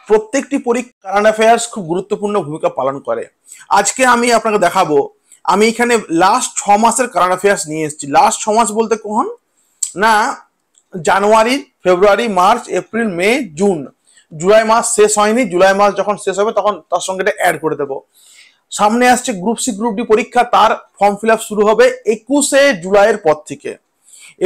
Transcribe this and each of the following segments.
প্রত্যেকটি পরীক্ষা current affairs খুব গুরুত্বপূর্ণ ভূমিকা পালন করে। আজকে আমি আপনাকে দেখাবো, আমি এখানে লাস্ট 6 মাসের কারেন্ট অ্যাফেয়ার্স নিয়ে এসেছি। লাস্ট 6 মাস বলতে কখন না, জানুয়ারি, ফেব্রুয়ারি, মার্চ, এপ্রিল, মে, জুন, জুলাই মাস শেষ হয়নি। জুলাই মাস যখন শেষ হবে তখন তার সঙ্গে এটা অ্যাড করে দেবো। সামনে আসছে গ্রুপ সি গ্রুপ ডি পরীক্ষা, তার ফর্ম ফিল আপ শুরু হবে 21শে জুলাইয়ের পর থেকে,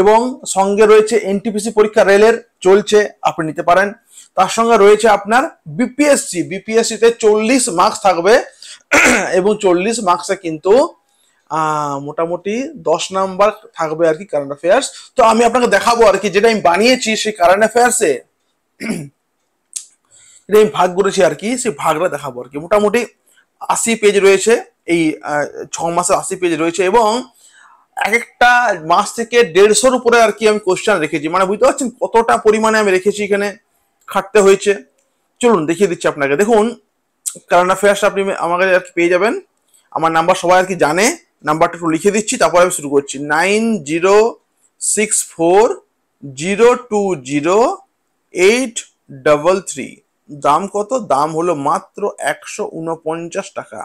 এবং সঙ্গে রয়েছে এনটিপিসি পরীক্ষা রেলের চলছে, আপনি নিতে পারেন। তার সঙ্গে রয়েছে আপনার বিপিএসসি তে 40 মার্কস থাকবে এবং 40 মার্কসে কিন্তু মোটামুটি 10 নাম্বার থাকবে আর কি কারেন্ট অ্যাফেয়ার্স। তো আমি আপনাকে দেখাবো আর কি, যেটা আমি বানিয়েছি সেই কারেন্ট অ্যাফেয়ার্সে যেটা আমি ভাগ করেছি আর কি, সেই ভাগটা দেখাবো আর কি। মোটামুটি 80 পেজ রয়েছে, এই 6 মাসে 80 পেজ রয়েছে, এবং এক একটা মাস থেকে 150-র উপরে আর কি আমি কোশ্চেন রেখেছি। মানে বুঝতে পারছেন কতটা পরিমাণে আমি রেখেছি, এখানে খাটতে হয়েছে। চলুন দেখিয়ে দিচ্ছি আপনাকে। দেখুন, কারেন্ট অ্যাফেয়ার্সটা আপনি আমাকে আর কি পেয়ে যাবেন। আমার নাম্বার সবাই আর কি জানে, নাম্বারটা একটু লিখে দিচ্ছি, তারপর আমি শুরু করছি। 9064020833। দাম কত? দাম হলো মাত্র 149 টাকা।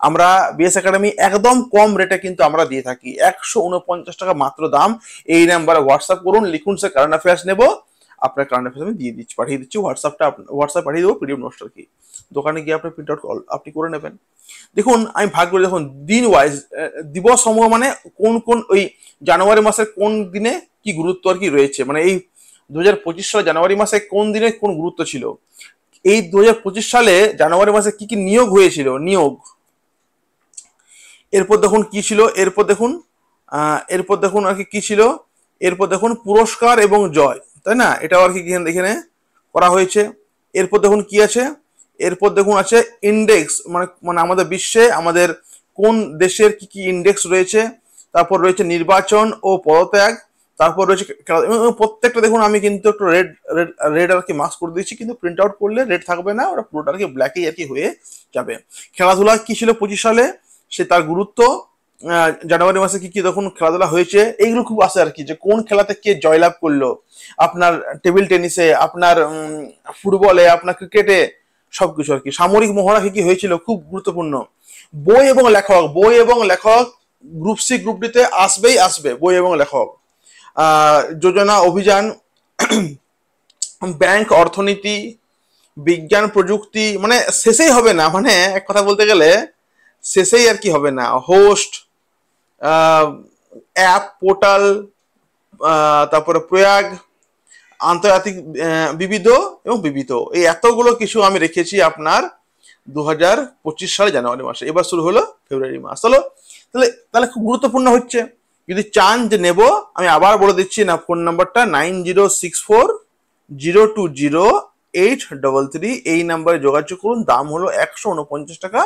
আমরা বিএস একাডেমি একদম কম রেটে কিন্তু আমরা দিয়ে থাকি, 149 টাকা মাত্র দাম। এই নাম্বারে হোয়াটসঅ্যাপ করুন, লিখুন স্যার কারেন্ট অ্যাফেয়ার্স নেবো, আপনার কারেন্ট অ্যাফেয়ার্স আমি দিয়ে দিচ্ছি, পাঠিয়ে দিচ্ছি। হোয়াটসঅ্যাপ পাঠিয়ে দেবো পিডিএফ নোটস আর কি। দোকানে গিয়ে আপনি প্রিন্ট আউট আপনি করে নেবেন। দেখুন আমি ভাগ করে, দেখুন দিন ওয়াইজ দিবস সমূহ, মানে কোন কোন ওই জানুয়ারি মাসের কোন দিনে কি গুরুত্ব আর কি রয়েছে, মানে এই 2025 সালে জানুয়ারি মাসে কোন দিনে কোন গুরুত্ব ছিল, এই 2025 সালে জানুয়ারি মাসে কি কি নিয়োগ হয়েছিল, নিয়োগ। এরপর দেখুন কি ছিল, এরপর দেখুন আর কি ছিল, এরপর দেখুন পুরস্কার এবং জয়, তাই না, এটাও আর কি এখানে করা হয়েছে। এরপর দেখুন কি আছে, এরপর দেখুন আছে ইন্ডেক্স, মানে আমাদের বিশ্বে আমাদের কোন দেশের কি কি ইন্ডেক্স রয়েছে। তারপর রয়েছে নির্বাচন ও পদত্যাগ। তারপর রয়েছে প্রত্যেকটা দেখুন আমি কিন্তু একটু রেড আর কি মার্কস করে দিয়েছি, কিন্তু প্রিন্ট আউট করলে রেড থাকবে না, ওটা পুরোটা আর কি ব্ল্যাকই আর কি হয়ে যাবে। খেলাধুলা কি ছিল 25 সালে, সে তার গুরুত্ব, জানুয়ারি মাসে কি কি দেখুন খেলাধুলা হয়েছে, এইগুলো খুব আসে আর কি, যে কোন খেলাতে কে জয়লাভ করলো, আপনার টেবিল টেনিসে, আপনার ফুটবলে, আপনার ক্রিকেটে, সবকিছু আর কি। সামরিক মহড়া কি কি হয়েছিল, খুব গুরুত্বপূর্ণ। বই এবং লেখক গ্রুপ সি গ্রুপ ডি তে আসবে বই এবং লেখক। যোজনা, অভিযান, ব্যাংক, অর্থনীতি, বিজ্ঞান, প্রযুক্তি, মানে শেষেই হবে না, মানে এক কথা বলতে গেলে শেষেই আর কি হবে না। হোস্ট, অ্যাপ, পোর্টাল, তারপরে প্রয়াগ, আন্তর্জাতিক, বিবিধ এবং বিবিধ, এই এতগুলো কিছু আমি রেখেছি আপনার 2025 সালে জানুয়ারি মাসে। এবার শুরু হলো ফেব্রুয়ারি মাস। তাহলে খুব গুরুত্বপূর্ণ হচ্ছে। যদি চান যে নেব, আমি আবার বলে দিচ্ছি না, ফোন নাম্বারটা 9064020833, এই নাম্বারে যোগাযোগ করুন। দাম হলো 149 টাকা,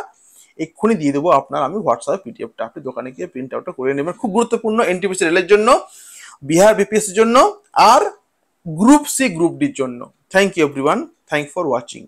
এক্ষুনি দিয়ে দেবো আপনার আমি হোয়াটসঅ্যাপ পিডিএফটা, আপনি দোকানে গিয়ে প্রিন্ট আউটটা করে নেবেন। খুব গুরুত্বপূর্ণ এনটিপিসি রেলের জন্য, বিহার বিপিএসসির জন্য, আর গ্রুপ সি গ্রুপ ডির জন্য। Thank you everyone, thank for watching.